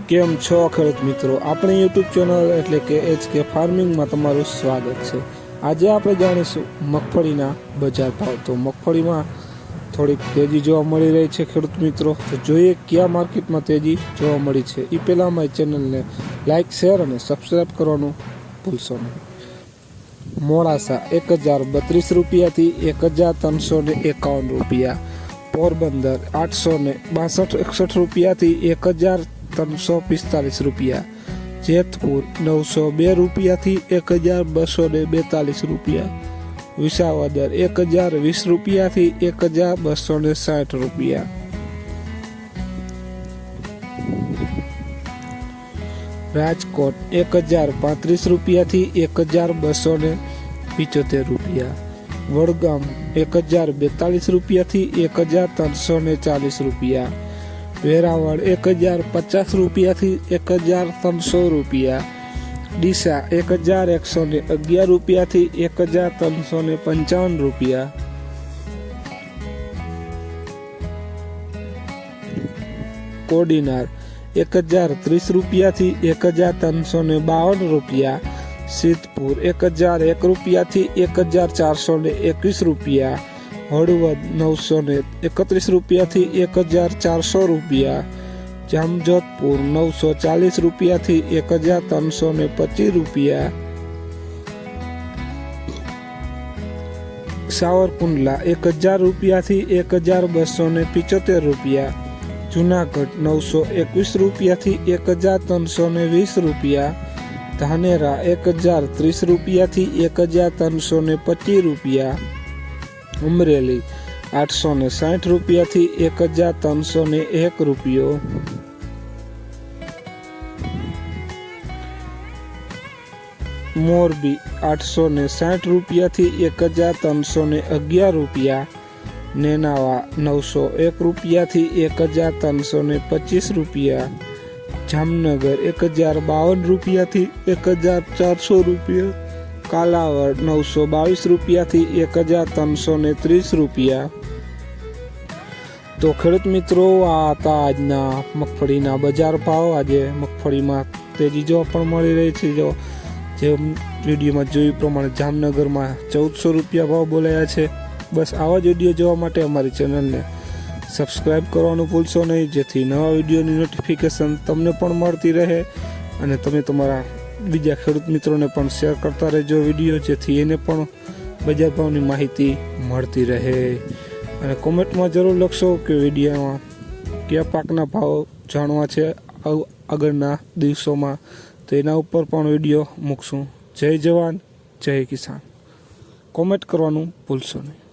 કેમ છો ખેડૂત મિત્રો, આપણી યુટ્યુબ ચેનલ એટલે કે HK ફાર્મિંગમાં તમારું સ્વાગત છે। આજે આપણે જાણીશું મગફળીના બજાર ભાવ। તો મગફળીમાં થોડીક તેજી જોવા મળી રહી છે ખેડૂત મિત્રો। તો જોઈએ કયા માર્કેટમાં તેજી જોવા મળી છે। એ પહેલાં અમારી ચેનલને લાઇક, શેર અને સબસ્ક્રાઈબ કરવાનું ભૂલશો નહીં। મોડાસા 1032 રૂપિયાથી 1351 રૂપિયા, પોરબંદર 862-61 રૂપિયાથી 1345 રૂપિયા, જેતપુર 902 રૂપિયાથી 1242 રૂપિયા, વિસાવદર 1020 રૂપિયાથી 1260 રૂપિયા, રાજકોટ 1035 રૂપિયાથી 1275 રૂપિયા, વડગામ 1042 રૂપિયાથી 1340 રૂપિયા, વેરાવળ 1050 રૂપિયાથી 1300 રૂપિયા, ડીસા 1111 રૂપિયાથી 1355 રૂપિયા, કોડીનાર 1030 રૂપિયાથી 1352 રૂપિયા, સિદ્ધપુર 1001 રૂપિયાથી 1421 રૂપિયા, હળવદ 931 રૂપિયાથી 1400 રૂપિયા, જામજોધપુર 940 રૂપિયાથી 1325 રૂપિયા, સાવરકુંડલા 1000 રૂપિયાથી 1275 રૂપિયા, જુનાગઢ 921 રૂપિયાથી 1320 રૂપિયા, ધાનેરા 1030 રૂપિયાથી 1325 રૂપિયા, અમરેલી 860 રૂપિયાથી 1301 રૂપિયો, મોરબી 860 રૂપિયાથી 1311 રૂપિયા, નેનાવા 901 રૂપિયાથી 1325 રૂપિયા, જામનગર 1052 રૂપિયાથી 1400 રૂપિયા, કાલાવડ 922 રૂપિયાથી 1330 રૂપિયા। તો ખેડૂત મિત્રો, આ હતા આજના મગફળીના બજાર ભાવ। આજે મગફળીમાં તેજી જોવા પણ મળી રહી છે। જે વિડીયોમાં જોયું પ્રમાણે જામનગરમાં 1400 રૂપિયા ભાવ બોલાયા છે। બસ આવા જ વિડીયો જોવા માટે અમારી ચેનલને સબસ્ક્રાઈબ કરવાનું ભૂલશો નહીં, જેથી નવા વિડીયોની નોટિફિકેશન તમને પણ મળતી રહે અને તમે તમારા બીજા ખેડૂત મિત્રોને પણ શેર કરતા રહેજો વિડીયો, જેથી એને પણ બજાર ભાવની માહિતી મળતી રહે। અને કોમેન્ટમાં જરૂર લખશો કે વિડીયોમાં કયા પાકના ભાવ જાણવા છે આગળના દિવસોમાં, તો એના ઉપર પણ વિડીયો મૂકશું। જય જવાન, જય કિસાન, કોમેન્ટ કરવાનું ભૂલશો નહીં।